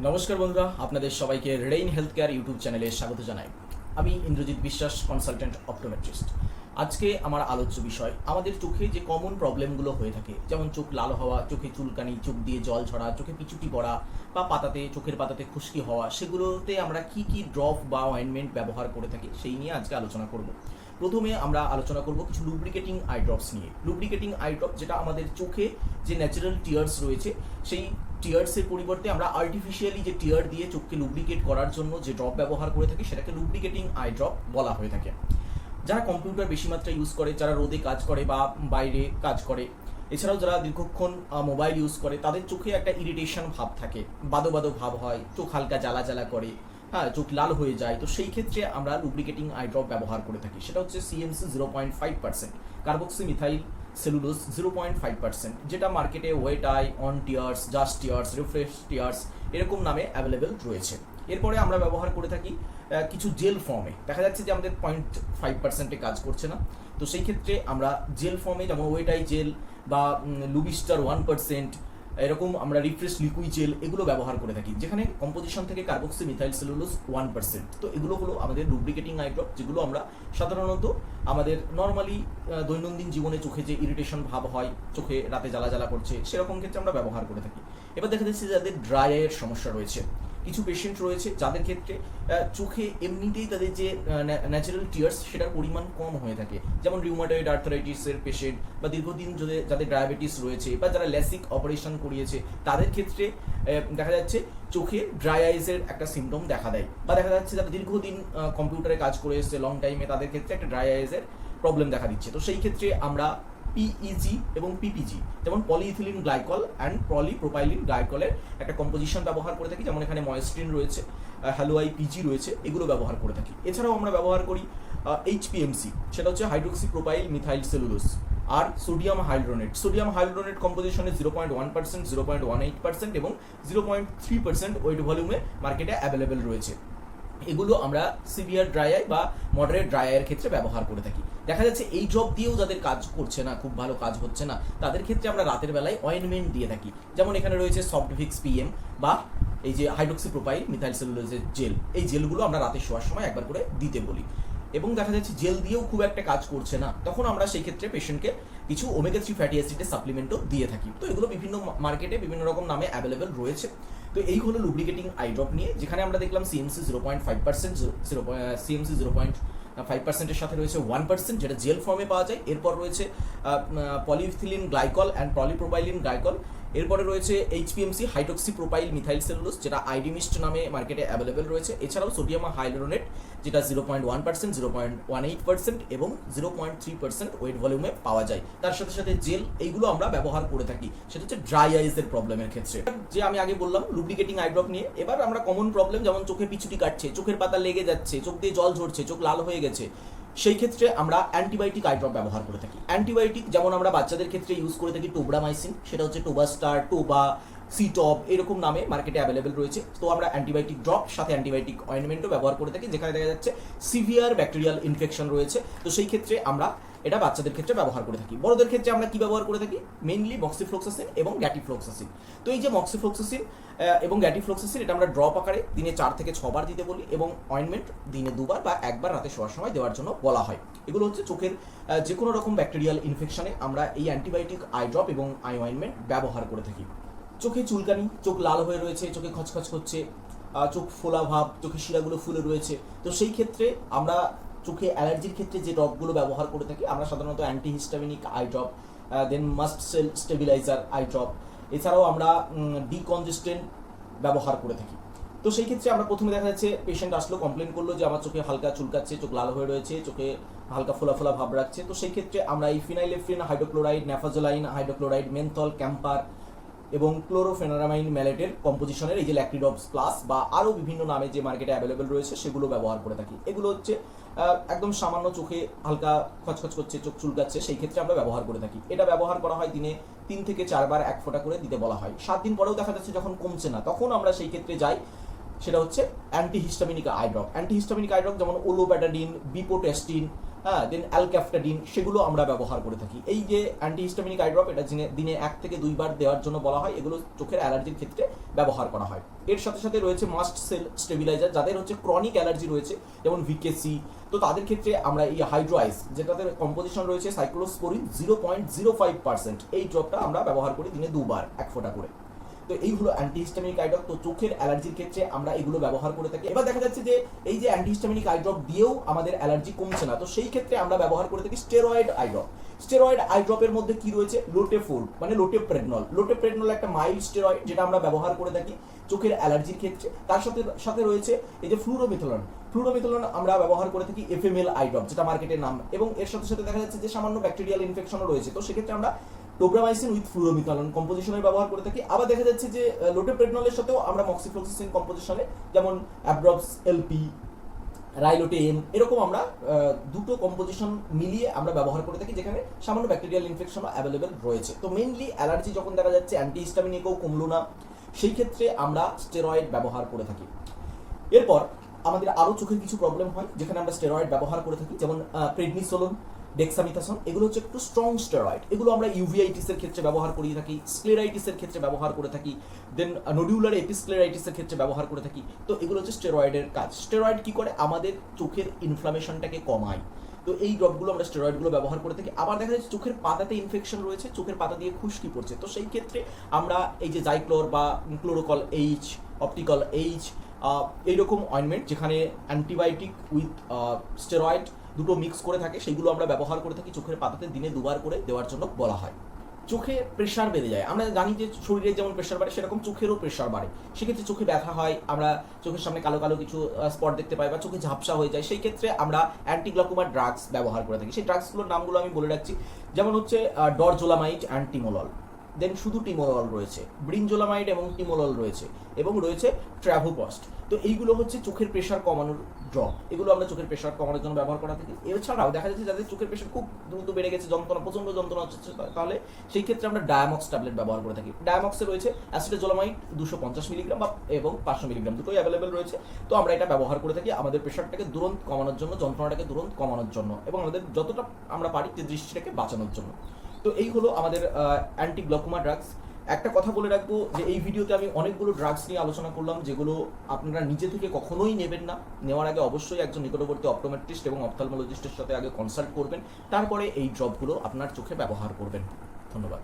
নমস্কার বন্ধুরা, আপনাদের সবাইকে রেইন হেলথ কেয়ার ইউটিউব চ্যানেলে স্বাগত জানাই। আমি ইন্দ্রজিৎ বিশ্বাস, কনসালটেন্ট অপটোমেট্রিস্ট। আজকে আমার আলোচ্য বিষয় আমাদের চোখে যে কমন প্রবলেমগুলো হয়ে থাকে, যেমন চোখ লাল হওয়া, চোখে চুলকানি, চোখ দিয়ে জল ঝরা, চোখে পিচুটি পড়া বা চোখের পাতাতে খুশকি হওয়া, সেগুলোতে আমরা কি কি ড্রপ বা অয়েনমেন্ট ব্যবহার করে থাকি সেই নিয়ে আজকে আলোচনা করব। প্রথমে আমরা আলোচনা করব কিছু লুব্রিকেটিং আই ড্রপস নিয়ে। লুব্রিকেটিং আই ড্রপ যেটা আমাদের চোখে যে ন্যাচারাল টিয়ার্স রয়েছে, সেই টিয়ার্সের পরিবর্তে আমরা আর্টিফিশিয়ালি যে টিয়ার দিয়ে চোখকে লুব্রিকেট করার জন্য যে ড্রপ ব্যবহার করে থাকি সেটাকে লুব্রিকেটিং আই ড্রপ বলা হয়ে থাকে। যারা কম্পিউটার বেশি মাত্রায় ইউজ করে, যারা রোদে কাজ করে বা বাইরে কাজ করে, এছাড়াও যারা দীর্ঘক্ষণ মোবাইল ইউজ করে, তাদের চোখে একটা ইরিটেশন ভাব থাকে, বাদো বাদো ভাব হয়, চোখ হালকা জ্বালা জ্বালা করে, হ্যাঁ, চোখ লাল হয়ে যায়। তো সেই ক্ষেত্রে আমরা লুব্রিকেটিং আই ড্রপ ব্যবহার করে থাকি। সেটা হচ্ছে সিএমসি 0.5%, কার্বক্সি মিথাইল সেলুলোজ 0.5%, যেটা মার্কেটে Wet Eye, On Tears, Just Tears, Refresh Tears এরকম নামে অ্যাভেলেবেল রয়েছে। এরপরে আমরা ব্যবহার করে থাকি কিছু জেল ফর্মে। দেখা যাচ্ছে যে আমাদের 0.5%-এ কাজ করছে না, তো সেই ক্ষেত্রে আমরা জেল ফর্মে, যেমন ওয়েট আই জেল বা লুবিস্টার 1%, এরকম আমরা রিফ্রেশ লিকুইড জেল এগুলো ব্যবহার করে থাকি, যেখানে কম্পোজিশন থেকে কার্বক্সি মিথাইল সেলুলোজ 1%। তো এগুলো হলো আমাদের লুব্রিকেটিং আই ড্রপ, যেগুলো আমরা সাধারণত আমাদের নর্মালি দৈনন্দিন জীবনে চোখে যে ইরিটেশন ভাব হয়, চোখে রাতে জ্বালা জ্বালা করছে, সেরকম ক্ষেত্রে আমরা ব্যবহার করে থাকি। এবার দেখা যাচ্ছে যাদের ড্রাই আইয়ের সমস্যা রয়েছে, কিছু পেশেন্ট রয়েছে যাদের ক্ষেত্রে চোখে এমনিতেই তাদের যে ন্যাচারাল টিয়ার্স সেটার পরিমাণ কম হয়ে থাকে, যেমন রিউমাটয়েড আর্থারাইটিসের পেশেন্ট বা দীর্ঘদিন যাদের ডায়াবেটিস রয়েছে বা যারা ল্যাসিক অপারেশন করিয়েছে, তাদের ক্ষেত্রে দেখা যাচ্ছে চোখে ড্রাই আইজের একটা সিমটম দেখা দেয়। বা দেখা যাচ্ছে যারা দীর্ঘদিন কম্পিউটারে কাজ করে এসেছে লং টাইমে, তাদের ক্ষেত্রে একটা ড্রাই আইজের প্রবলেম দেখা দিচ্ছে। তো সেই ক্ষেত্রে আমরা পিইজি এবং পিপিজি, যেমন পলিইথিলিন গ্লাইকল অ্যান্ড পলিপ্রোপাইলিন গ্লাইকলের একটা কম্পোজিশন ব্যবহার করে থাকি, যেমন এখানে ময়েস্ট্রিন রয়েছে, হ্যালোআই পিজি রয়েছে, এগুলো ব্যবহার করে থাকি। এছাড়াও আমরা ব্যবহার করি এইচপিএমসি, সেটা হচ্ছে হাইড্রোক্সি প্রোপাইল মিথাইল সেলুলোজ, আর সোডিয়াম হাইড্রোনেট। সোডিয়াম হাইড্রোনেট কম্পোজিশনে 0.1%, 0.18% এবং 0.3% ওয়েট ভলিউমে মার্কেটে অ্যাভেলেবেল রয়েছে। এগুলো আমরা সিভিয়ার ড্রাই আই বা মডারেট ড্রাই আইয়ের ক্ষেত্রে ব্যবহার করে থাকি। দেখা যাচ্ছে এই ড্রপ দিয়েও যাদের কাজ করছে না, খুব ভালো কাজ হচ্ছে না, তাদের ক্ষেত্রে আমরা রাতের বেলায় অয়েনমেন্ট দিয়ে থাকি, যেমন এখানে রয়েছে সফট ভিক্স পিএম বা এই যে হাইড্রোক্সি প্রোপাইল মিথাইল সেলুলোজের জেল। এই জেলগুলো আমরা রাতে শোয়ার সময় একবার করে দিতে বলি। এবং দেখা যাচ্ছে জেল দিয়েও খুব একটা কাজ করছে না, তখন আমরা সেই ক্ষেত্রে পেশেন্টকে কিছু ওমেগা 3 ফ্যাটি অ্যাসিডের সাপ্লিমেন্টও দিয়ে থাকি। তো এগুলো বিভিন্ন মার্কেটে বিভিন্ন রকম নামে অ্যাভেলেবেল রয়েছে। তো এই হলো লুব্রিকেটিং আই ড্রপ নিয়ে, যেখানে আমরা দেখলাম সিএমসি 0.5%, সিএমসি 0.5%-এর সাথে রয়েছে 1%, যেটা জেল ফর্মে পাওয়া যায়। এরপর রয়েছে polyethylene glycol and polypropylene glycol. এরপরে রয়েছে HPMC hydroxy propyl methyl cellulose, যেটা আইডিমিস্ট নামে মার্কেটে অ্যাভেলেবেল রয়েছে। এছাড়াও সোডিয়াম হাইড্রোনেট, যেটা 0.1%, 0.18% এবং 0.3% ওয়েট ভলিউমে পাওয়া যায়। তার সাথে সাথে জেল, এইগুলো আমরা ব্যবহার করে থাকি, সেটা হচ্ছে ড্রাই আইজের প্রবলেমের ক্ষেত্রে। যে আমি আগে বললাম লুব্রিকেটিং আই ড্রপ নিয়ে, এবার আমরা কমন প্রবলেম, যেমন চোখে পিছুটি কাটছে, চোখের পাতা লেগে যাচ্ছে, চোখ দিয়ে জল ঝরছে, চোখ লাল হয়ে গেছে, সেই ক্ষেত্রে আমরা অ্যান্টিবায়োটিক আই ড্রপ ব্যবহার করে থাকি। অ্যান্টিবায়োটিক যেমন আমরা বাচ্চাদের ক্ষেত্রে ইউজ করে থাকি টোব্রামাইসিন, সেটা হচ্ছে টোবাস্টার, টোবা, সিটপ এরকম নামে মার্কেটে অ্যাভেলেবেল রয়েছে। তো আমরা অ্যান্টিবায়োটিক ড্রপ সাথে অ্যান্টিবায়োটিক অয়েনমেন্টও ব্যবহার করে থাকি, যেখানে দেখা যাচ্ছে সিভিয়ার ব্যাকটেরিয়াল ইনফেকশন রয়েছে। তো সেই ক্ষেত্রে আমরা এটা বাচ্চাদের ক্ষেত্রে ব্যবহার করে থাকি। বড়দের ক্ষেত্রে আমরা কি ব্যবহার করে থাকি? মেইনলি মক্সিফ্লোক্সাসিন এবং গ্যাটিফ্লোক্সাসিন। তো এই যে মক্সিফ্লোক্সাসিন এবং গ্যাটিফ্লোক্সাসিন, এটা আমরা ড্রপ আকারে দিনে 4 থেকে 6 বার দিতে বলি, এবং অয়েনমেন্ট দিনে 2 বার বা 1 বার রাতে শোয়ার সময় দেওয়ার জন্য বলা হয়। এগুলো হচ্ছে চোখের যে কোনো রকম ব্যাকটেরিয়াল ইনফেকশনে আমরা এই অ্যান্টিবায়োটিক আই ড্রপ এবং আই অয়েনমেন্ট ব্যবহার করে থাকি। চোখে চুলকানি, চোখ লাল হয়ে রয়েছে, চোখে খচখচ করছে, চোখ ফোলা ভাব, চোখের শিরাগুলো ফুলে রয়েছে, তো সেই ক্ষেত্রে আমরা চোখে অ্যালার্জির ক্ষেত্রে যে ড্রপগুলো ব্যবহার করে থাকি, আমরা সাধারণত antihistaminic eye drop, then mast cell stabiliser eye drop, এছাড়াও আমরা ডিকনজেস্টেন্ট ব্যবহার করে থাকি। তো সেই ক্ষেত্রে আমরা প্রথমে দেখা যাচ্ছে পেশেন্ট আসলো, কমপ্লেন করলো যে আমার চোখে হালকা চুলকাচ্ছে, চোখ লাল হয়ে রয়েছে, চোখে হালকা ফোলা ফোলা ভাব রাখছে। তো সেই ক্ষেত্রে আমরা এই ফিনাইলেফ্রিন হাইড্রোক্লোরাইড, ন্যাফাজোলাইন হাইড্রোক্লোরাইড, মেনথল, ক্যাম্পার এবং ক্লোরোফেনারামাইন ম্যালেটের কম্পোজিশনের এই যে ল্যাক্টিডপস প্লাস বা আরও বিভিন্ন নামে যে মার্কেটে অ্যাভেলেবেল রয়েছে, সেগুলো ব্যবহার করে থাকি। এগুলো হচ্ছে একদম সামান্য চোখে হালকা খচখচ করছে, চোখ চুলকাচ্ছে, সেই ক্ষেত্রে আমরা ব্যবহার করে থাকি। এটা ব্যবহার করা হয় দিনে 3 থেকে 4 বার 1 ফোঁটা করে দিতে বলা হয়। 7 দিন পরেও দেখা যাচ্ছে যখন কমছে না, তখন আমরা সেই ক্ষেত্রে যাই, সেটা হচ্ছে antihistaminic eye drop. Antihistaminic eye drop যেমন ওলোপ্যাটাডিন, বিপোটেস্টিন, হ্যাঁ, দেন অ্যালক্যাফটাডিন, সেগুলো আমরা ব্যবহার করে থাকি। এই যে অ্যান্টিহিস্টামিনিক আই ড্রপ, এটা দিনে 1 থেকে 2 বার দেওয়ার জন্য বলা হয়, এগুলো চোখের অ্যালার্জির ক্ষেত্রে ব্যবহার করা হয়। এর সাথে সাথে রয়েছে মাস্ট সেল স্টেবিলাইজার, যাদের হচ্ছে ক্রনিক অ্যালার্জি রয়েছে যেমন ভিকেসি, তো তাদের ক্ষেত্রে আমরা এই হাইড্রো আইস, যেটাতে কম্পোজিশন রয়েছে সাইক্লোস্পোরিন 0.05%, এই ড্রপটা আমরা ব্যবহার করি দিনে 2 বার 1 ফোঁটা করে। তো এই হলো অ্যান্টিহিস্টামিনিক আই ড্রপ। তো চোখের অ্যালার্জির ক্ষেত্রে আমরা এগুলো ব্যবহার করে থাকি। এবার দেখা যাচ্ছে যে এই যে অ্যান্টিহিস্টামিনিক আই ড্রপ দিয়েও আমাদের অ্যালার্জি কমছে না, তো সেই ক্ষেত্রে আমরা ব্যবহার করে থাকি steroid eye drop. Steroid eye ড্রপের মধ্যে কি রয়েছে, লোটেফোর্ড মানে লোটেপ্রেডনল। লোটেপ্রেডনল একটা মাইল্ড স্টেরয়েড, যেটা আমরা ব্যবহার করে থাকি চোখের অ্যালার্জির ক্ষেত্রে। তার সাথে সাথে রয়েছে এই যে ফ্লুরোমিথলন। ফ্লুরোমিথলন আমরা ব্যবহার করে থাকি এফএমএল আই ড্রপ, যেটা মার্কেটের নাম। এবং এর সাথে সাথে দেখা যাচ্ছে যে সামান্য ব্যাকটেরিয়াল ইনফেকশনও রয়েছে, তো সেক্ষেত্রে আমরা টোব্রামাইসিন উইথ ফ্লুরোমিথলন কম্পোজিশনের ব্যবহার করে থাকি। আবার দেখা যাচ্ছে যে লোটেপ্রেডনলের সাথেও আমরা মক্সিফ্লোক্সিসিন কম্পোজিশনে, যেমন অ্যাব্রক্স এলপি, রাইলোটে এম, এরকম আমরা দুটো কম্পোজিশন মিলিয়ে আমরা ব্যবহার করে থাকি, যেখানে সামান্য ব্যাকটেরিয়াল ইনফেকশনও অ্যাভেলেবেল রয়েছে। তো মেইনলি অ্যালার্জি যখন দেখা যাচ্ছে অ্যান্টিহিস্টামিনিকও কমলো না, সেই ক্ষেত্রে আমরা স্টেরয়েড ব্যবহার করে থাকি। এরপর আমাদের আরও চোখের কিছু প্রবলেম হয় যেখানে আমরা স্টেরয়েড ব্যবহার করে থাকি, যেমন প্রেডনিসোলোন, ডেক্সামিথাসন, এগুলো হচ্ছে একটু স্ট্রং স্টেরয়েড। এগুলো আমরা ইউভিআইটিসের ক্ষেত্রে ব্যবহার করে থাকি, স্ক্লেরাইটিসের ক্ষেত্রে ব্যবহার করে থাকি, দেন নোডিউলার এপিস্ক্লেরাইটিসের ক্ষেত্রে ব্যবহার করে থাকি। তো এগুলো হচ্ছে স্টেরয়েডের কাজ। স্টেরয়েড কি করে, আমাদের চোখের ইনফ্লামেশনটাকে কমায়। তো এই ড্রপগুলো আমরা স্টেরয়েডগুলো ব্যবহার করে থাকি। আবার দেখা যাচ্ছে চোখের পাতাতে ইনফেকশন রয়েছে, চোখের পাতা দিয়ে খুশকি পড়ছে, তো সেই ক্ষেত্রে আমরা এই যে জাইক্লোর বা ক্লোরোকল এইচ, অপটিকল এইচ, এইরকম অয়েনমেন্ট যেখানে অ্যান্টিবায়োটিক উইথ স্টেরয়েড দুটো মিক্স করে থাকে, সেইগুলো আমরা ব্যবহার করে থাকি চোখের পাতাতে দিনে 2 বার করে দেওয়ার জন্য বলা হয়। চোখে প্রেশার বেড়ে যায়, আমরা জানি যে শরীরে যেমন প্রেশার বাড়ে সেরকম চোখেরও প্রেশার বাড়ে। সেক্ষেত্রে চোখে ব্যথা হয়, আমরা চোখের সামনে কালো কালো কিছু স্পট দেখতে পাই, বা চোখে ঝাপসা হয়ে যায়। সেই ক্ষেত্রে আমরা অ্যান্টিগ্লুকোমা ড্রাগস ব্যবহার করে থাকি। সেই ড্রাগসগুলোর নামগুলো আমি বলে রাখছি, যেমন হচ্ছে ডরজোলামাইড অ্যান্ড টিমোলল, দেন শুধু টিমোলল রয়েছে, ব্রিনজোলামাইড এবং টিমোলল রয়েছে, এবং রয়েছে ট্র্যাভোপস্ট। তো এইগুলো হচ্ছে চোখের প্রেশার কমানোর ড্রপ, এগুলো আমরা চোখের প্রেশার কমানোর জন্য ব্যবহার করা থাকি। এছাড়াও দেখা যাচ্ছে যাদের চোখের প্রেশার খুব দ্রুত বেড়ে গেছে, যন্ত্রণা, প্রচণ্ড যন্ত্রণা হচ্ছে, তাহলে সেই ক্ষেত্রে আমরা ডায়ামক্স ট্যাবলেট ব্যবহার করে থাকি। ডায়ামক্সে রয়েছে অ্যাসিটাজোলামাইড 250 মিলিগ্রাম এবং 500 মিলিগ্রাম, দুটোই অ্যাভেলেবেল রয়েছে। তো আমরা এটা ব্যবহার করে থাকি আমাদের প্রেশারটাকে দুরন্ত কমানোর জন্য, যন্ত্রণাটাকে দুরন্ত কমানোর জন্য, এবং আমাদের যতটা আমরা পারি যে দৃষ্টিটাকে বাঁচানোর জন্য। তো এই হলো আমাদের অ্যান্টিগ্লুকোমা ড্রাগস। একটা কথা বলে রাখবো যে এই ভিডিওতে আমি অনেকগুলো ড্রাগস নিয়ে আলোচনা করলাম, যেগুলো আপনারা নিজে থেকে কখনোই নেবেন না। নেওয়ার আগে অবশ্যই একজন নিকটবর্তী অপটোমেট্রিস্ট এবং অপথ্যালমোলজিস্টের সাথে আগে কনসাল্ট করবেন, তারপরে এই ড্রপগুলো আপনার চোখে ব্যবহার করবেন। ধন্যবাদ।